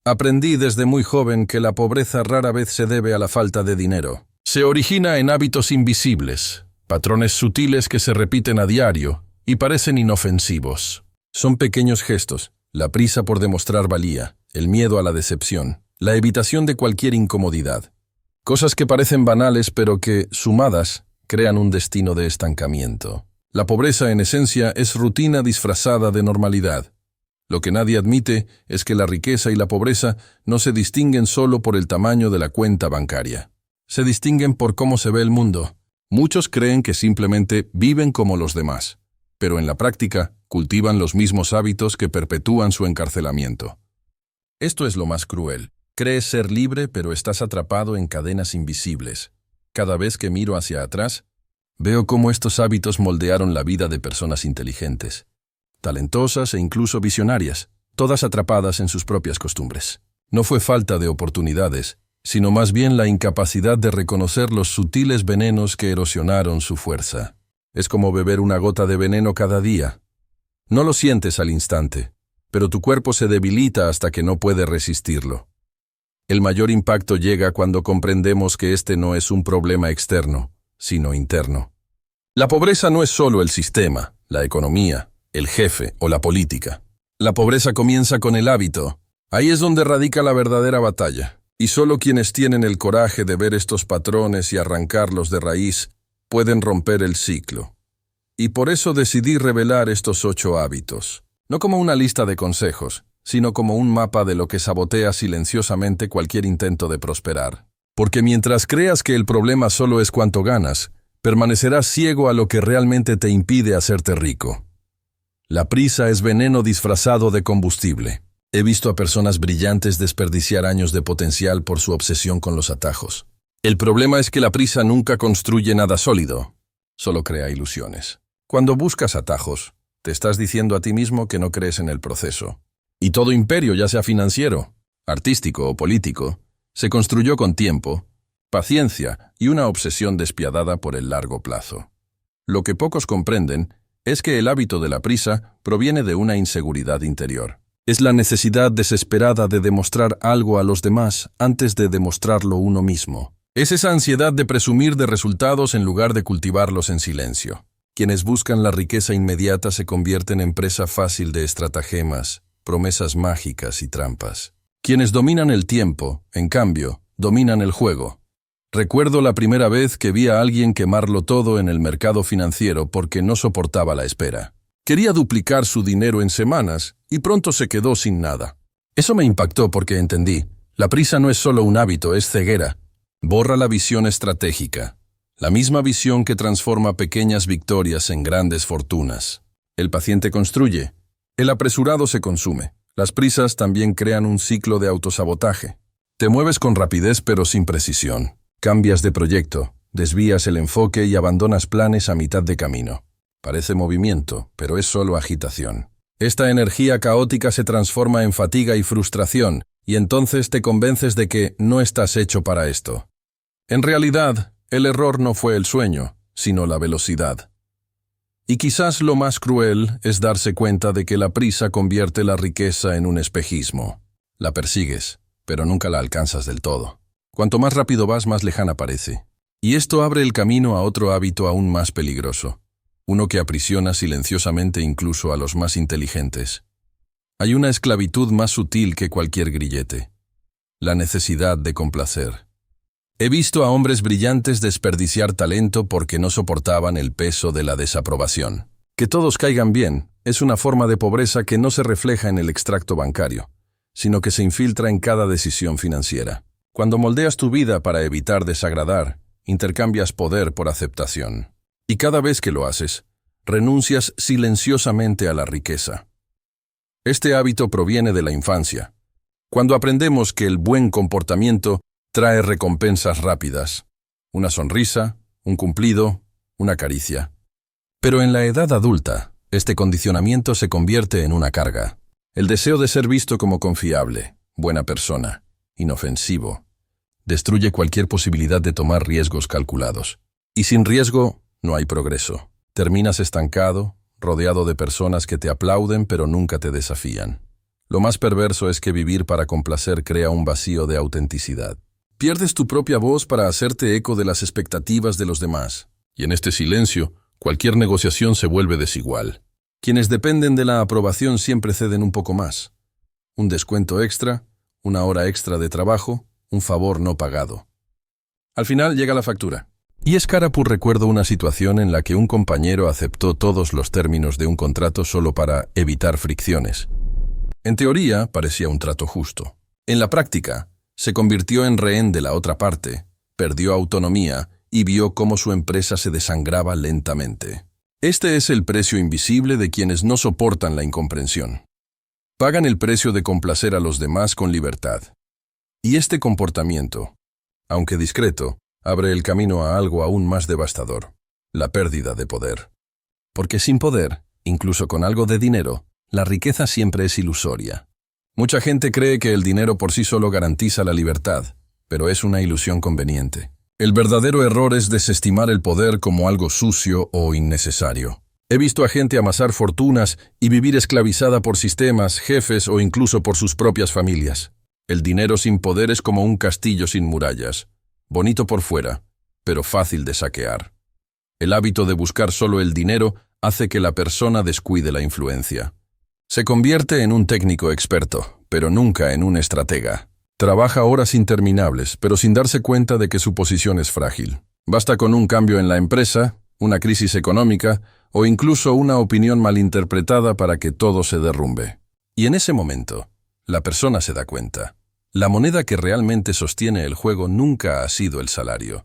Aprendí desde muy joven que la pobreza rara vez se debe a la falta de dinero. Se origina en hábitos invisibles, patrones sutiles que se repiten a diario y parecen inofensivos. Son pequeños gestos, la prisa por demostrar valía, el miedo a la decepción, la evitación de cualquier incomodidad. Cosas que parecen banales pero que, sumadas, crean un destino de estancamiento. La pobreza, en esencia, es rutina disfrazada de normalidad. Lo que nadie admite es que la riqueza y la pobreza no se distinguen solo por el tamaño de la cuenta bancaria. Se distinguen por cómo se ve el mundo. Muchos creen que simplemente viven como los demás, pero en la práctica cultivan los mismos hábitos que perpetúan su encarcelamiento. Esto es lo más cruel. Crees ser libre, pero estás atrapado en cadenas invisibles. Cada vez que miro hacia atrás, veo cómo estos hábitos moldearon la vida de personas inteligentes, talentosas e incluso visionarias, todas atrapadas en sus propias costumbres. No fue falta de oportunidades, sino más bien la incapacidad de reconocer los sutiles venenos que erosionaron su fuerza. Es como beber una gota de veneno cada día. No lo sientes al instante, pero tu cuerpo se debilita hasta que no puede resistirlo. El mayor impacto llega cuando comprendemos que este no es un problema externo, sino interno. La pobreza no es solo el sistema, la economía, el jefe o la política. La pobreza comienza con el hábito. Ahí es donde radica la verdadera batalla. Y solo quienes tienen el coraje de ver estos patrones y arrancarlos de raíz pueden romper el ciclo. Y por eso decidí revelar estos 8 hábitos, no como una lista de consejos, sino como un mapa de lo que sabotea silenciosamente cualquier intento de prosperar. Porque mientras creas que el problema solo es cuánto ganas, permanecerás ciego a lo que realmente te impide hacerte rico. La prisa es veneno disfrazado de combustible. He visto a personas brillantes desperdiciar años de potencial por su obsesión con los atajos. El problema es que la prisa nunca construye nada sólido, solo crea ilusiones. Cuando buscas atajos, te estás diciendo a ti mismo que no crees en el proceso. Y todo imperio, ya sea financiero, artístico o político, se construyó con tiempo, paciencia y una obsesión despiadada por el largo plazo. Lo que pocos comprenden es que el hábito de la prisa proviene de una inseguridad interior. Es la necesidad desesperada de demostrar algo a los demás antes de demostrarlo uno mismo. Es esa ansiedad de presumir de resultados en lugar de cultivarlos en silencio. Quienes buscan la riqueza inmediata se convierten en presa fácil de estratagemas, promesas mágicas y trampas. Quienes dominan el tiempo, en cambio, dominan el juego. Recuerdo la primera vez que vi a alguien quemarlo todo en el mercado financiero porque no soportaba la espera. Quería duplicar su dinero en semanas y pronto se quedó sin nada. Eso me impactó porque entendí, la prisa no es solo un hábito, es ceguera. Borra la visión estratégica, la misma visión que transforma pequeñas victorias en grandes fortunas. El paciente construye, el apresurado se consume. Las prisas también crean un ciclo de autosabotaje. Te mueves con rapidez pero sin precisión. Cambias de proyecto, desvías el enfoque y abandonas planes a mitad de camino. Parece movimiento, pero es solo agitación. Esta energía caótica se transforma en fatiga y frustración, y entonces te convences de que no estás hecho para esto. En realidad, el error no fue el sueño, sino la velocidad. Y quizás lo más cruel es darse cuenta de que la prisa convierte la riqueza en un espejismo. La persigues, pero nunca la alcanzas del todo. Cuanto más rápido vas, más lejana parece. Y esto abre el camino a otro hábito aún más peligroso. Uno que aprisiona silenciosamente incluso a los más inteligentes. Hay una esclavitud más sutil que cualquier grillete. La necesidad de complacer. He visto a hombres brillantes desperdiciar talento porque no soportaban el peso de la desaprobación. Que todos caigan bien es una forma de pobreza que no se refleja en el extracto bancario, sino que se infiltra en cada decisión financiera. Cuando moldeas tu vida para evitar desagradar, intercambias poder por aceptación. Y cada vez que lo haces, renuncias silenciosamente a la riqueza. Este hábito proviene de la infancia, cuando aprendemos que el buen comportamiento trae recompensas rápidas, una sonrisa, un cumplido, una caricia. Pero en la edad adulta, este condicionamiento se convierte en una carga. El deseo de ser visto como confiable, buena persona, inofensivo, destruye cualquier posibilidad de tomar riesgos calculados. Y sin riesgo, no hay progreso. Terminas estancado, rodeado de personas que te aplauden pero nunca te desafían. Lo más perverso es que vivir para complacer crea un vacío de autenticidad. Pierdes tu propia voz para hacerte eco de las expectativas de los demás. Y en este silencio, cualquier negociación se vuelve desigual. Quienes dependen de la aprobación siempre ceden un poco más. Un descuento extra, una hora extra de trabajo, un favor no pagado. Al final llega la factura. Y es cara por recuerdo una situación en la que un compañero aceptó todos los términos de un contrato solo para evitar fricciones. En teoría, parecía un trato justo. En la práctica, se convirtió en rehén de la otra parte, perdió autonomía y vio cómo su empresa se desangraba lentamente. Este es el precio invisible de quienes no soportan la incomprensión. Pagan el precio de complacer a los demás con libertad. Y este comportamiento, aunque discreto, abre el camino a algo aún más devastador: la pérdida de poder. Porque sin poder, incluso con algo de dinero, la riqueza siempre es ilusoria. Mucha gente cree que el dinero por sí solo garantiza la libertad, pero es una ilusión conveniente. El verdadero error es desestimar el poder como algo sucio o innecesario. He visto a gente amasar fortunas y vivir esclavizada por sistemas, jefes o incluso por sus propias familias. El dinero sin poder es como un castillo sin murallas, bonito por fuera, pero fácil de saquear. El hábito de buscar solo el dinero hace que la persona descuide la influencia. Se convierte en un técnico experto, pero nunca en un estratega. Trabaja horas interminables, pero sin darse cuenta de que su posición es frágil. Basta con un cambio en la empresa, una crisis económica o incluso una opinión malinterpretada para que todo se derrumbe. Y en ese momento, la persona se da cuenta. La moneda que realmente sostiene el juego nunca ha sido el salario,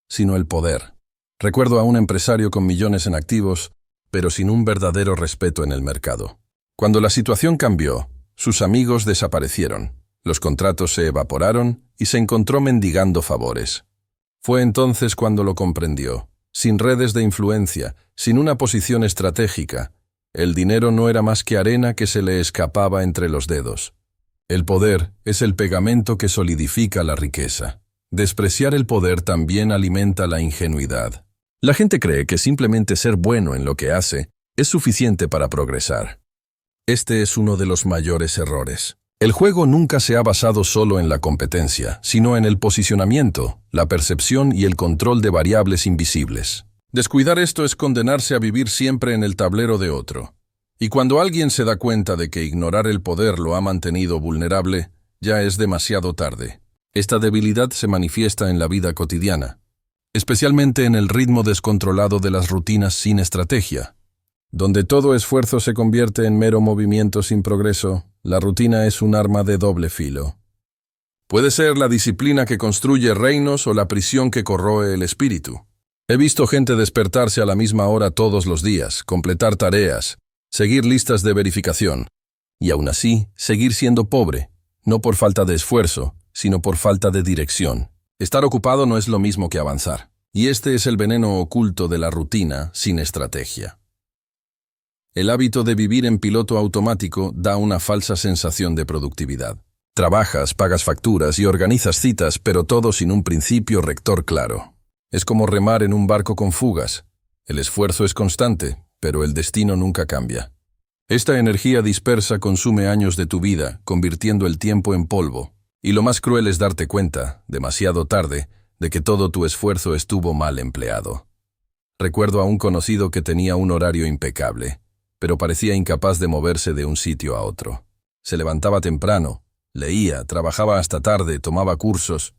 sino el poder. Recuerdo a un empresario con millones en activos, pero sin un verdadero respeto en el mercado. Cuando la situación cambió, sus amigos desaparecieron, los contratos se evaporaron y se encontró mendigando favores. Fue entonces cuando lo comprendió. Sin redes de influencia, sin una posición estratégica, el dinero no era más que arena que se le escapaba entre los dedos. El poder es el pegamento que solidifica la riqueza. Despreciar el poder también alimenta la ingenuidad. La gente cree que simplemente ser bueno en lo que hace es suficiente para progresar. Este es uno de los mayores errores. El juego nunca se ha basado solo en la competencia, sino en el posicionamiento, la percepción y el control de variables invisibles. Descuidar esto es condenarse a vivir siempre en el tablero de otro. Y cuando alguien se da cuenta de que ignorar el poder lo ha mantenido vulnerable, ya es demasiado tarde. Esta debilidad se manifiesta en la vida cotidiana, especialmente en el ritmo descontrolado de las rutinas sin estrategia. Donde todo esfuerzo se convierte en mero movimiento sin progreso, la rutina es un arma de doble filo. Puede ser la disciplina que construye reinos o la prisión que corroe el espíritu. He visto gente despertarse a la misma hora todos los días, completar tareas, seguir listas de verificación, y aún así seguir siendo pobre, no por falta de esfuerzo, sino por falta de dirección. Estar ocupado no es lo mismo que avanzar, y este es el veneno oculto de la rutina sin estrategia. El hábito de vivir en piloto automático da una falsa sensación de productividad. Trabajas, pagas facturas y organizas citas, pero todo sin un principio rector claro. Es como remar en un barco con fugas. El esfuerzo es constante, pero el destino nunca cambia. Esta energía dispersa consume años de tu vida, convirtiendo el tiempo en polvo. Y lo más cruel es darte cuenta, demasiado tarde, de que todo tu esfuerzo estuvo mal empleado. Recuerdo a un conocido que tenía un horario impecable, pero parecía incapaz de moverse de un sitio a otro. Se levantaba temprano, leía, trabajaba hasta tarde, tomaba cursos,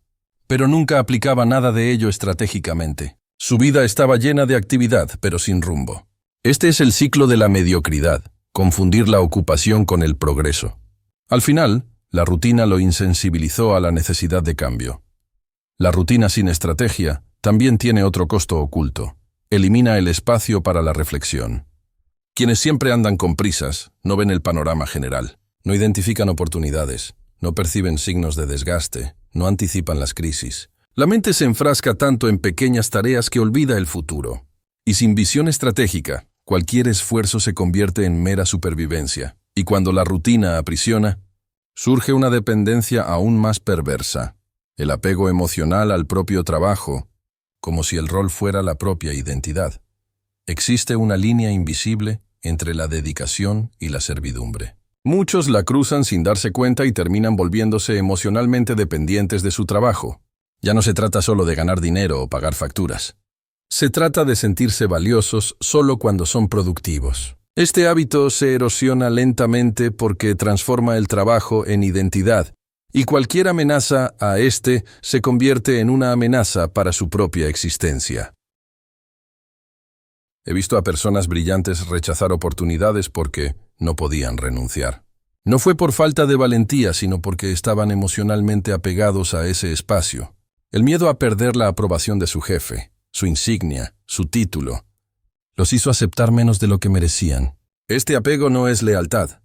pero nunca aplicaba nada de ello estratégicamente. Su vida estaba llena de actividad, pero sin rumbo. Este es el ciclo de la mediocridad, confundir la ocupación con el progreso. Al final, la rutina lo insensibilizó a la necesidad de cambio. La rutina sin estrategia también tiene otro costo oculto. Elimina el espacio para la reflexión. Quienes siempre andan con prisas no ven el panorama general, no identifican oportunidades, no perciben signos de desgaste, no anticipan las crisis. La mente se enfrasca tanto en pequeñas tareas que olvida el futuro. Y sin visión estratégica, cualquier esfuerzo se convierte en mera supervivencia. Y cuando la rutina aprisiona, surge una dependencia aún más perversa, el apego emocional al propio trabajo, como si el rol fuera la propia identidad. Existe una línea invisible entre la dedicación y la servidumbre. Muchos la cruzan sin darse cuenta y terminan volviéndose emocionalmente dependientes de su trabajo. Ya no se trata solo de ganar dinero o pagar facturas. Se trata de sentirse valiosos solo cuando son productivos. Este hábito se erosiona lentamente porque transforma el trabajo en identidad, y cualquier amenaza a este se convierte en una amenaza para su propia existencia. He visto a personas brillantes rechazar oportunidades porque no podían renunciar. No fue por falta de valentía, sino porque estaban emocionalmente apegados a ese espacio. El miedo a perder la aprobación de su jefe, su insignia, su título, los hizo aceptar menos de lo que merecían. Este apego no es lealtad,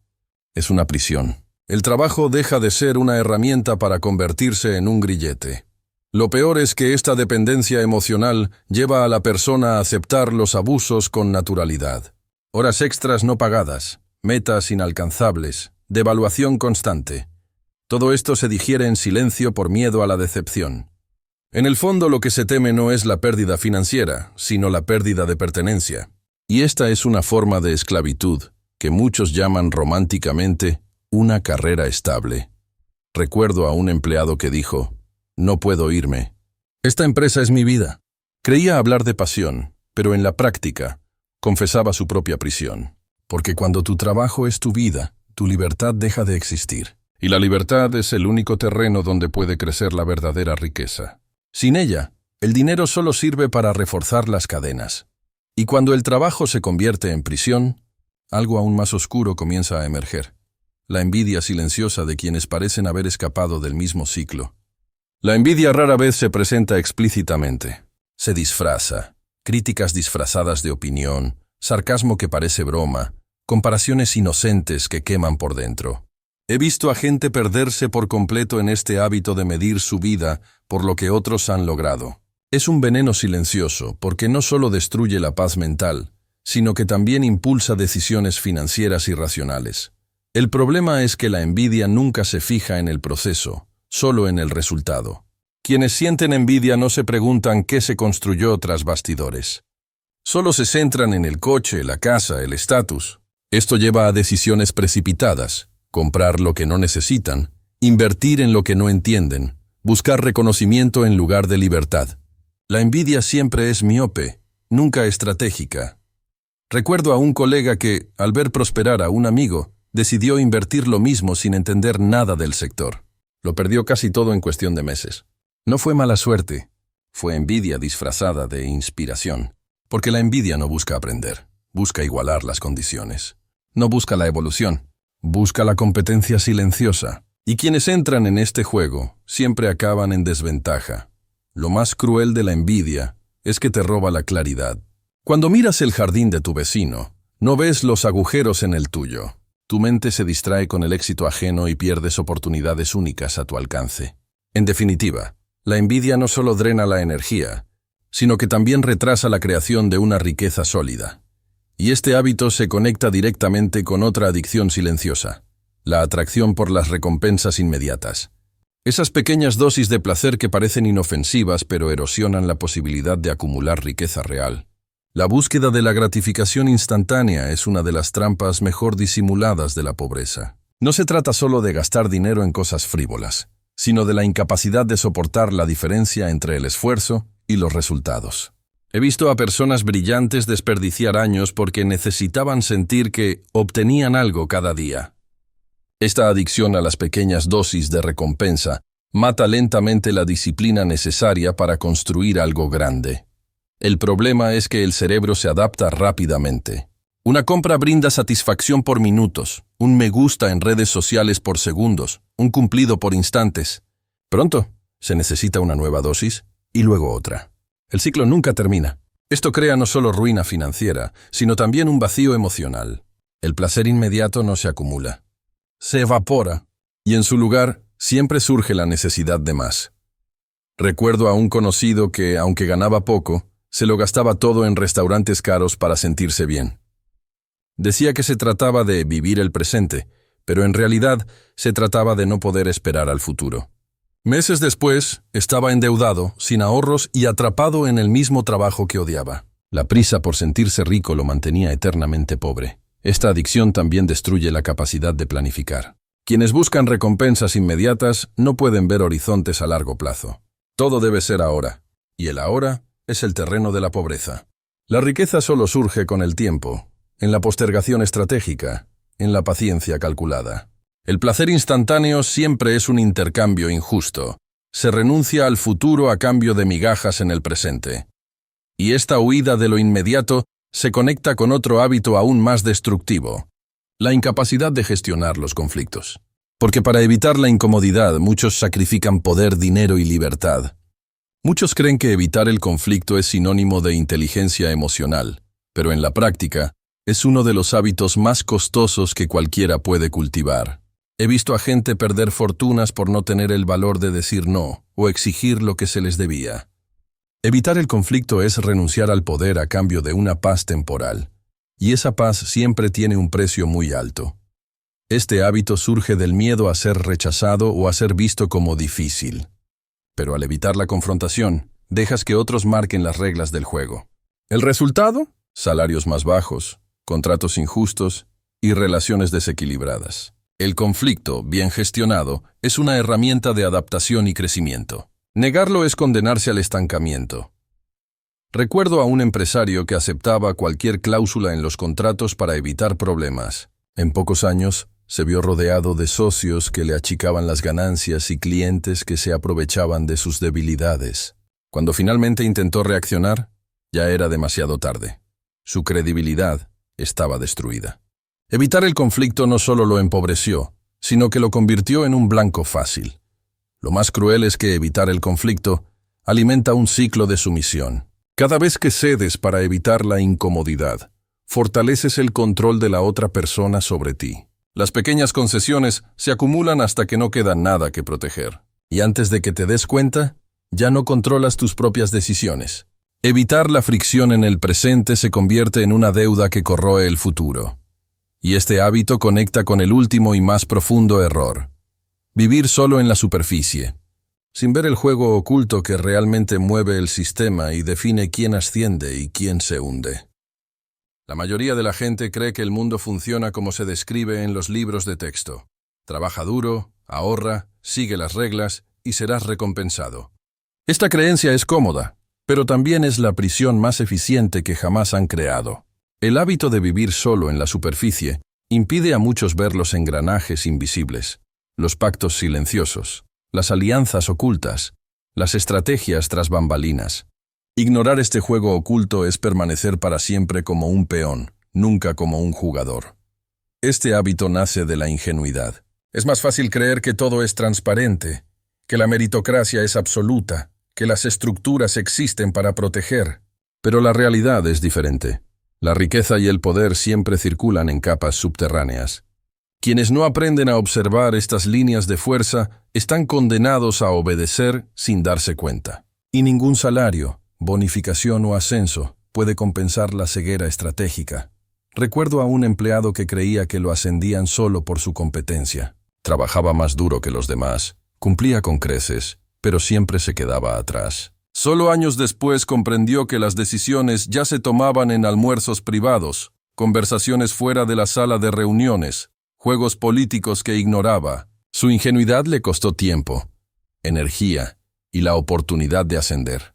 es una prisión. El trabajo deja de ser una herramienta para convertirse en un grillete. Lo peor es que esta dependencia emocional lleva a la persona a aceptar los abusos con naturalidad. Horas extras no pagadas, metas inalcanzables, devaluación constante. Todo esto se digiere en silencio por miedo a la decepción. En el fondo lo que se teme no es la pérdida financiera, sino la pérdida de pertenencia. Y esta es una forma de esclavitud que muchos llaman románticamente una carrera estable. Recuerdo a un empleado que dijo: «No puedo irme. Esta empresa es mi vida». Creía hablar de pasión, pero en la práctica confesaba su propia prisión. Porque cuando tu trabajo es tu vida, tu libertad deja de existir. Y la libertad es el único terreno donde puede crecer la verdadera riqueza. Sin ella, el dinero solo sirve para reforzar las cadenas. Y cuando el trabajo se convierte en prisión, algo aún más oscuro comienza a emerger. La envidia silenciosa de quienes parecen haber escapado del mismo ciclo. La envidia rara vez se presenta explícitamente. Se disfraza. Críticas disfrazadas de opinión, sarcasmo que parece broma, comparaciones inocentes que queman por dentro. He visto a gente perderse por completo en este hábito de medir su vida por lo que otros han logrado. Es un veneno silencioso porque no solo destruye la paz mental, sino que también impulsa decisiones financieras irracionales. El problema es que la envidia nunca se fija en el proceso, solo en el resultado. Quienes sienten envidia no se preguntan qué se construyó tras bastidores. Solo se centran en el coche, la casa, el estatus. Esto lleva a decisiones precipitadas: comprar lo que no necesitan, invertir en lo que no entienden, buscar reconocimiento en lugar de libertad. La envidia siempre es miope, nunca estratégica. Recuerdo a un colega que, al ver prosperar a un amigo, decidió invertir lo mismo sin entender nada del sector. Lo perdió casi todo en cuestión de meses. No fue mala suerte, fue envidia disfrazada de inspiración. Porque la envidia no busca aprender, busca igualar las condiciones. No busca la evolución, busca la competencia silenciosa. Y quienes entran en este juego siempre acaban en desventaja. Lo más cruel de la envidia es que te roba la claridad. Cuando miras el jardín de tu vecino, no ves los agujeros en el tuyo. Tu mente se distrae con el éxito ajeno y pierdes oportunidades únicas a tu alcance. En definitiva, la envidia no solo drena la energía, sino que también retrasa la creación de una riqueza sólida. Y este hábito se conecta directamente con otra adicción silenciosa: la atracción por las recompensas inmediatas. Esas pequeñas dosis de placer que parecen inofensivas pero erosionan la posibilidad de acumular riqueza real. La búsqueda de la gratificación instantánea es una de las trampas mejor disimuladas de la pobreza. No se trata solo de gastar dinero en cosas frívolas, sino de la incapacidad de soportar la diferencia entre el esfuerzo y los resultados. He visto a personas brillantes desperdiciar años porque necesitaban sentir que obtenían algo cada día. Esta adicción a las pequeñas dosis de recompensa mata lentamente la disciplina necesaria para construir algo grande. El problema es que el cerebro se adapta rápidamente. Una compra brinda satisfacción por minutos, un me gusta en redes sociales por segundos, un cumplido por instantes. Pronto, se necesita una nueva dosis y luego otra. El ciclo nunca termina. Esto crea no solo ruina financiera, sino también un vacío emocional. El placer inmediato no se acumula. Se evapora, y en su lugar siempre surge la necesidad de más. Recuerdo a un conocido que, aunque ganaba poco, se lo gastaba todo en restaurantes caros para sentirse bien. Decía que se trataba de vivir el presente, pero en realidad se trataba de no poder esperar al futuro. Meses después, estaba endeudado, sin ahorros y atrapado en el mismo trabajo que odiaba. La prisa por sentirse rico lo mantenía eternamente pobre. Esta adicción también destruye la capacidad de planificar. Quienes buscan recompensas inmediatas no pueden ver horizontes a largo plazo. Todo debe ser ahora, y el ahora es el terreno de la pobreza. La riqueza solo surge con el tiempo, en la postergación estratégica, en la paciencia calculada. El placer instantáneo siempre es un intercambio injusto. Se renuncia al futuro a cambio de migajas en el presente. Y esta huida de lo inmediato se conecta con otro hábito aún más destructivo: la incapacidad de gestionar los conflictos. Porque para evitar la incomodidad, muchos sacrifican poder, dinero y libertad. Muchos creen que evitar el conflicto es sinónimo de inteligencia emocional, pero en la práctica, es uno de los hábitos más costosos que cualquiera puede cultivar. He visto a gente perder fortunas por no tener el valor de decir no o exigir lo que se les debía. Evitar el conflicto es renunciar al poder a cambio de una paz temporal, y esa paz siempre tiene un precio muy alto. Este hábito surge del miedo a ser rechazado o a ser visto como difícil. Pero al evitar la confrontación, dejas que otros marquen las reglas del juego. ¿El resultado? Salarios más bajos, contratos injustos y relaciones desequilibradas. El conflicto, bien gestionado, es una herramienta de adaptación y crecimiento. Negarlo es condenarse al estancamiento. Recuerdo a un empresario que aceptaba cualquier cláusula en los contratos para evitar problemas. En pocos años, se vio rodeado de socios que le achicaban las ganancias y clientes que se aprovechaban de sus debilidades. Cuando finalmente intentó reaccionar, ya era demasiado tarde. Su credibilidad estaba destruida. Evitar el conflicto no solo lo empobreció, sino que lo convirtió en un blanco fácil. Lo más cruel es que evitar el conflicto alimenta un ciclo de sumisión. Cada vez que cedes para evitar la incomodidad, fortaleces el control de la otra persona sobre ti. Las pequeñas concesiones se acumulan hasta que no queda nada que proteger. Y antes de que te des cuenta, ya no controlas tus propias decisiones. Evitar la fricción en el presente se convierte en una deuda que corroe el futuro. Y este hábito conecta con el último y más profundo error: vivir solo en la superficie, sin ver el juego oculto que realmente mueve el sistema y define quién asciende y quién se hunde. La mayoría de la gente cree que el mundo funciona como se describe en los libros de texto. Trabaja duro, ahorra, sigue las reglas y serás recompensado. Esta creencia es cómoda, pero también es la prisión más eficiente que jamás han creado. El hábito de vivir solo en la superficie impide a muchos ver los engranajes invisibles, los pactos silenciosos, las alianzas ocultas, las estrategias tras bambalinas. Ignorar este juego oculto es permanecer para siempre como un peón, nunca como un jugador. Este hábito nace de la ingenuidad. Es más fácil creer que todo es transparente, que la meritocracia es absoluta, que las estructuras existen para proteger. Pero la realidad es diferente. La riqueza y el poder siempre circulan en capas subterráneas. Quienes no aprenden a observar estas líneas de fuerza están condenados a obedecer sin darse cuenta. Y ningún salario, bonificación o ascenso puede compensar la ceguera estratégica. Recuerdo a un empleado que creía que lo ascendían solo por su competencia. Trabajaba más duro que los demás, cumplía con creces, pero siempre se quedaba atrás. Solo años después comprendió que las decisiones ya se tomaban en almuerzos privados, conversaciones fuera de la sala de reuniones, juegos políticos que ignoraba. Su ingenuidad le costó tiempo, energía y la oportunidad de ascender.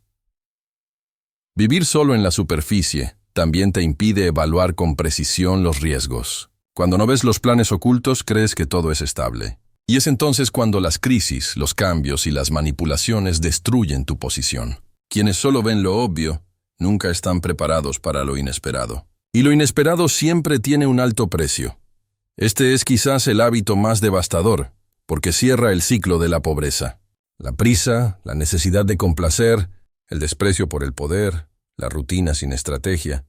Vivir solo en la superficie también te impide evaluar con precisión los riesgos. Cuando no ves los planes ocultos, crees que todo es estable. Y es entonces cuando las crisis, los cambios y las manipulaciones destruyen tu posición. Quienes solo ven lo obvio, nunca están preparados para lo inesperado. Y lo inesperado siempre tiene un alto precio. Este es quizás el hábito más devastador, porque cierra el ciclo de la pobreza. La prisa, la necesidad de complacer, el desprecio por el poder, la rutina sin estrategia,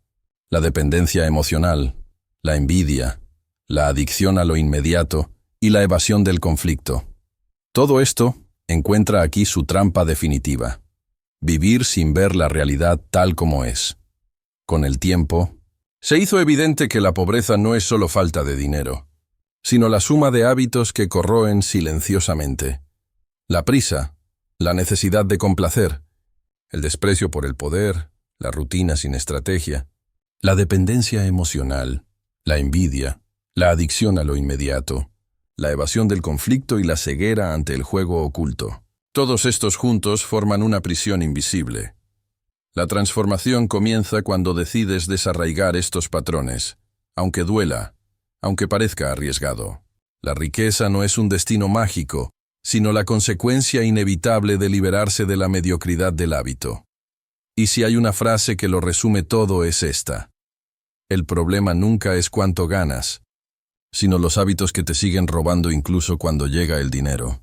la dependencia emocional, la envidia, la adicción a lo inmediato y la evasión del conflicto. Todo esto encuentra aquí su trampa definitiva: vivir sin ver la realidad tal como es. Con el tiempo, se hizo evidente que la pobreza no es solo falta de dinero, sino la suma de hábitos que corroen silenciosamente. La prisa, la necesidad de complacer, el desprecio por el poder, la rutina sin estrategia, la dependencia emocional, La envidia, la adicción a lo inmediato, la evasión del conflicto y la ceguera ante el juego oculto. Todos estos juntos forman una prisión invisible. La transformación comienza cuando decides desarraigar estos patrones, aunque duela, aunque parezca arriesgado. La riqueza no es un destino mágico, sino la consecuencia inevitable de liberarse de la mediocridad del hábito. Y si hay una frase que lo resume todo es esta: el problema nunca es cuánto ganas, sino los hábitos que te siguen robando incluso cuando llega el dinero.